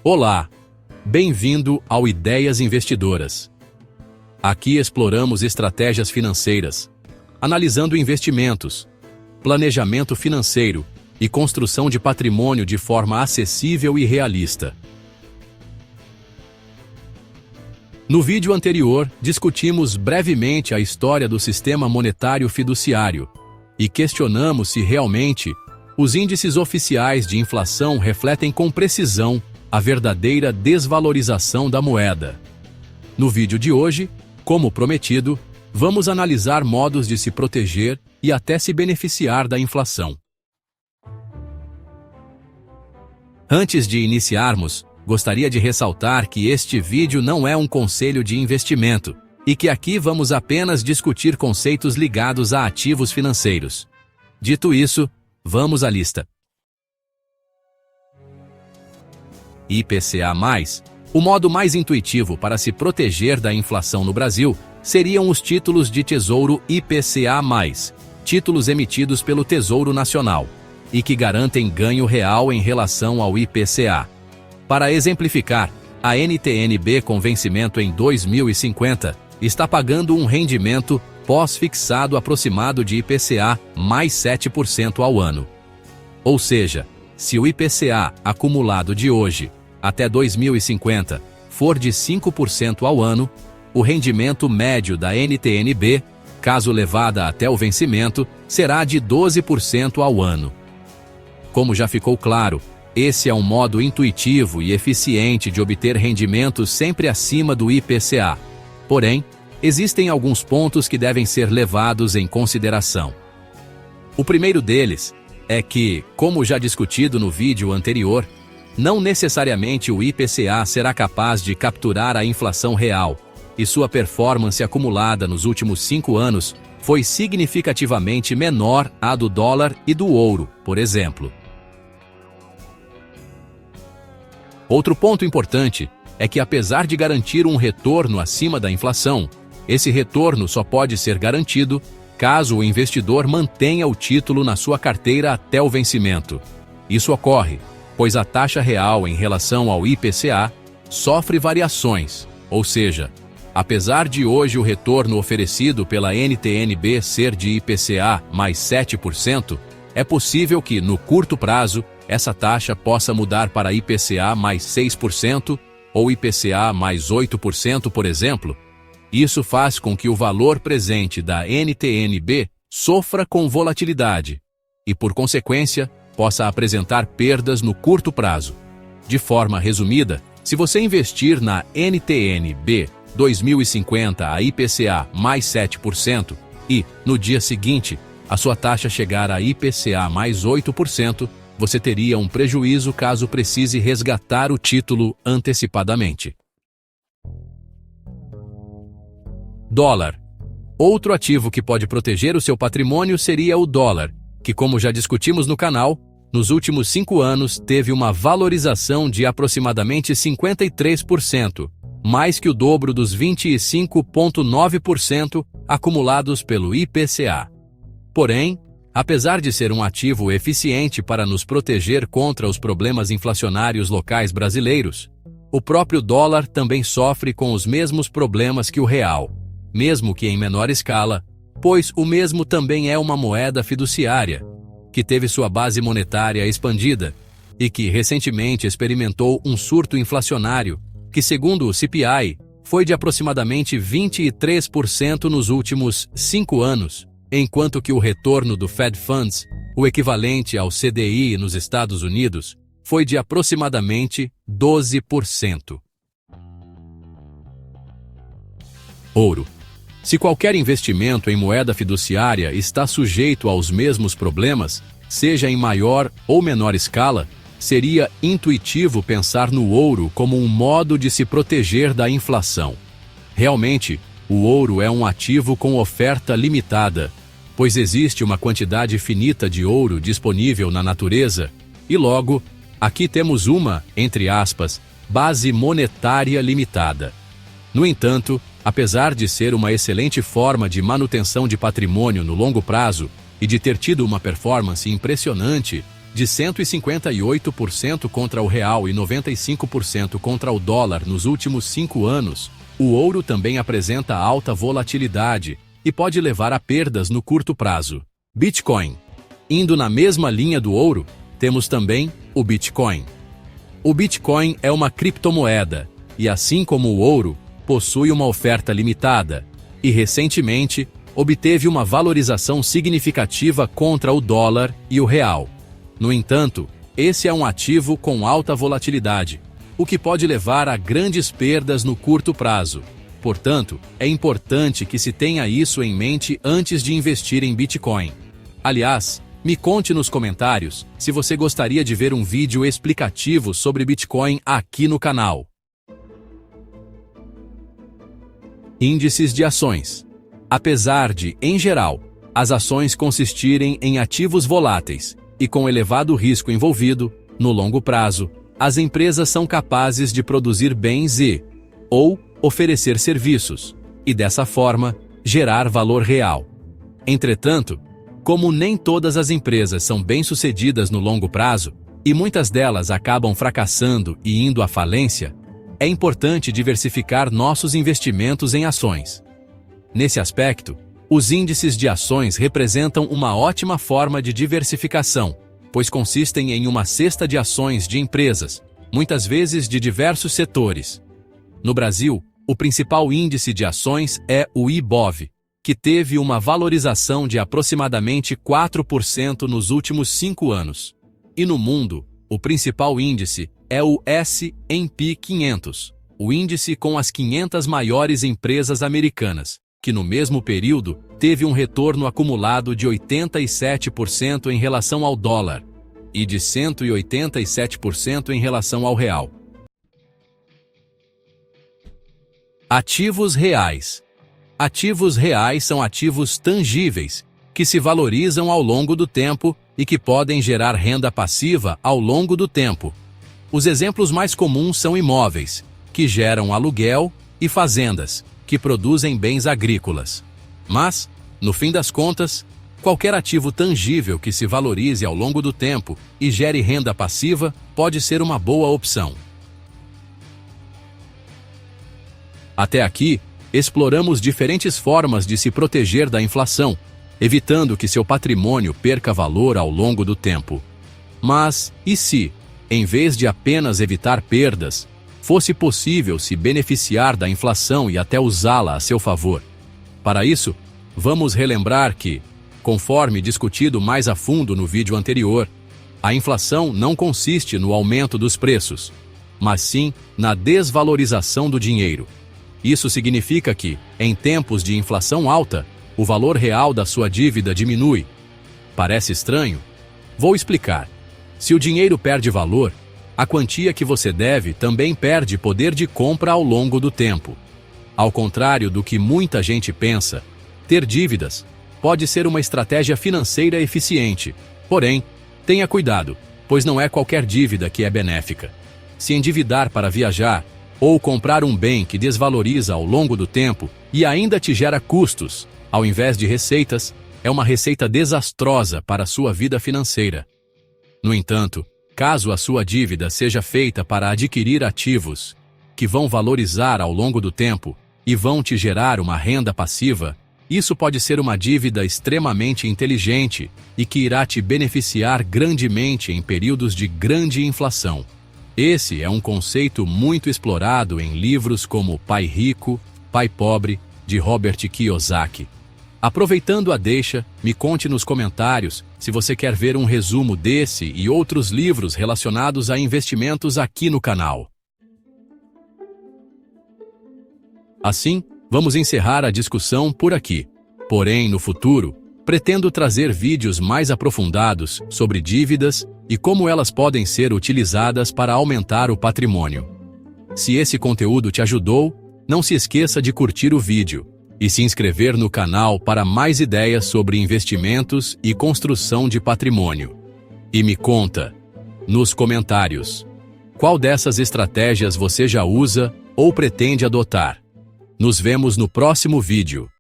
Olá, bem-vindo ao Ideias Investidoras. Aqui exploramos estratégias financeiras, analisando investimentos, planejamento financeiro e construção de patrimônio de forma acessível e realista. No vídeo anterior, discutimos brevemente a história do sistema monetário fiduciário e questionamos se realmente os índices oficiais de inflação refletem com precisão a verdadeira desvalorização da moeda. No vídeo de hoje, como prometido, vamos analisar modos de se proteger e até se beneficiar da inflação. Antes de iniciarmos, gostaria de ressaltar que este vídeo não é um conselho de investimento e que aqui vamos apenas discutir conceitos ligados a ativos financeiros. Dito isso, vamos à lista. IPCA+, o modo mais intuitivo para se proteger da inflação no Brasil seriam os títulos de Tesouro IPCA+, títulos emitidos pelo Tesouro Nacional, e que garantem ganho real em relação ao IPCA. Para exemplificar, a NTN-B com vencimento em 2050 está pagando um rendimento pós-fixado aproximado de IPCA mais 7% ao ano. Ou seja, se o IPCA acumulado de hoje até 2050 for de 5% ao ano, o rendimento médio da NTN-B, caso levada até o vencimento, será de 12% ao ano. Como já ficou claro, esse é um modo intuitivo e eficiente de obter rendimentos sempre acima do IPCA. Porém, existem alguns pontos que devem ser levados em consideração. O primeiro deles é que, como já discutido no vídeo anterior, não necessariamente o IPCA será capaz de capturar a inflação real, e sua performance acumulada nos últimos 5 anos foi significativamente menor à do dólar e do ouro, por exemplo. Outro ponto importante é que, apesar de garantir um retorno acima da inflação, esse retorno só pode ser garantido caso o investidor mantenha o título na sua carteira até o vencimento. Isso ocorre pois a taxa real em relação ao IPCA sofre variações, ou seja, apesar de hoje o retorno oferecido pela NTN-B ser de IPCA mais 7%, é possível que, no curto prazo, essa taxa possa mudar para IPCA mais 6% ou IPCA mais 8%, por exemplo. Isso faz com que o valor presente da NTN-B sofra com volatilidade e, por consequência, possa apresentar perdas no curto prazo. De forma resumida, se você investir na NTN-B 2050 a IPCA mais 7% e, no dia seguinte, a sua taxa chegar a IPCA mais 8%, você teria um prejuízo caso precise resgatar o título antecipadamente. Dólar. Outro ativo que pode proteger o seu patrimônio seria o dólar, que, como já discutimos no canal, nos últimos 5 anos teve uma valorização de aproximadamente 53%, mais que o dobro dos 25,9% acumulados pelo IPCA. Porém, apesar de ser um ativo eficiente para nos proteger contra os problemas inflacionários locais brasileiros, o próprio dólar também sofre com os mesmos problemas que o real, mesmo que em menor escala, pois o mesmo também é uma moeda fiduciária, que teve sua base monetária expandida e que recentemente experimentou um surto inflacionário que, segundo o CPI, foi de aproximadamente 23% nos últimos 5 anos, enquanto que o retorno do Fed Funds, o equivalente ao CDI nos Estados Unidos, foi de aproximadamente 12%. Ouro. Se qualquer investimento em moeda fiduciária está sujeito aos mesmos problemas, seja em maior ou menor escala, seria intuitivo pensar no ouro como um modo de se proteger da inflação. Realmente, o ouro é um ativo com oferta limitada, pois existe uma quantidade finita de ouro disponível na natureza e, logo, aqui temos uma, entre aspas, base monetária limitada. No entanto, apesar de ser uma excelente forma de manutenção de patrimônio no longo prazo e de ter tido uma performance impressionante, de 158% contra o real e 95% contra o dólar nos últimos 5 anos, o ouro também apresenta alta volatilidade e pode levar a perdas no curto prazo. Bitcoin. Indo na mesma linha do ouro, temos também o Bitcoin. O Bitcoin é uma criptomoeda e, assim como o ouro, possui uma oferta limitada e, recentemente, obteve uma valorização significativa contra o dólar e o real. No entanto, esse é um ativo com alta volatilidade, o que pode levar a grandes perdas no curto prazo. Portanto, é importante que se tenha isso em mente antes de investir em Bitcoin. Aliás, me conte nos comentários se você gostaria de ver um vídeo explicativo sobre Bitcoin aqui no canal. Índices de ações. Apesar de, em geral, as ações consistirem em ativos voláteis e com elevado risco envolvido, no longo prazo, as empresas são capazes de produzir bens ou oferecer serviços, e dessa forma, gerar valor real. Entretanto, como nem todas as empresas são bem-sucedidas no longo prazo, e muitas delas acabam fracassando e indo à falência, é importante diversificar nossos investimentos em ações. Nesse aspecto, os índices de ações representam uma ótima forma de diversificação, pois consistem em uma cesta de ações de empresas, muitas vezes de diversos setores. No Brasil, o principal índice de ações é o IBOV, que teve uma valorização de aproximadamente 4% nos últimos 5 anos. E no mundo, o principal índice é o S&P 500, o índice com as 500 maiores empresas americanas, que no mesmo período teve um retorno acumulado de 87% em relação ao dólar e de 187% em relação ao real. Ativos reais. Ativos reais são ativos tangíveis, que se valorizam ao longo do tempo e que podem gerar renda passiva ao longo do tempo. Os exemplos mais comuns são imóveis, que geram aluguel, e fazendas, que produzem bens agrícolas. Mas, no fim das contas, qualquer ativo tangível que se valorize ao longo do tempo e gere renda passiva pode ser uma boa opção. Até aqui, exploramos diferentes formas de se proteger da inflação, evitando que seu patrimônio perca valor ao longo do tempo. Mas, e se, em vez de apenas evitar perdas, fosse possível se beneficiar da inflação e até usá-la a seu favor? Para isso, vamos relembrar que, conforme discutido mais a fundo no vídeo anterior, a inflação não consiste no aumento dos preços, mas sim na desvalorização do dinheiro. Isso significa que, em tempos de inflação alta, o valor real da sua dívida diminui. Parece estranho? Vou explicar. Se o dinheiro perde valor, a quantia que você deve também perde poder de compra ao longo do tempo. Ao contrário do que muita gente pensa, ter dívidas pode ser uma estratégia financeira eficiente. Porém, tenha cuidado, pois não é qualquer dívida que é benéfica. Se endividar para viajar ou comprar um bem que desvaloriza ao longo do tempo e ainda te gera custos, ao invés de receitas, é uma receita desastrosa para a sua vida financeira. No entanto, caso a sua dívida seja feita para adquirir ativos que vão valorizar ao longo do tempo e vão te gerar uma renda passiva, isso pode ser uma dívida extremamente inteligente e que irá te beneficiar grandemente em períodos de grande inflação. Esse é um conceito muito explorado em livros como Pai Rico, Pai Pobre, de Robert Kiyosaki. Aproveitando a deixa, me conte nos comentários se você quer ver um resumo desse e outros livros relacionados a investimentos aqui no canal. Assim, vamos encerrar a discussão por aqui. Porém, no futuro, pretendo trazer vídeos mais aprofundados sobre dívidas e como elas podem ser utilizadas para aumentar o patrimônio. Se esse conteúdo te ajudou, não se esqueça de curtir o vídeo e se inscrever no canal para mais ideias sobre investimentos e construção de patrimônio. E me conta, nos comentários, qual dessas estratégias você já usa ou pretende adotar. Nos vemos no próximo vídeo.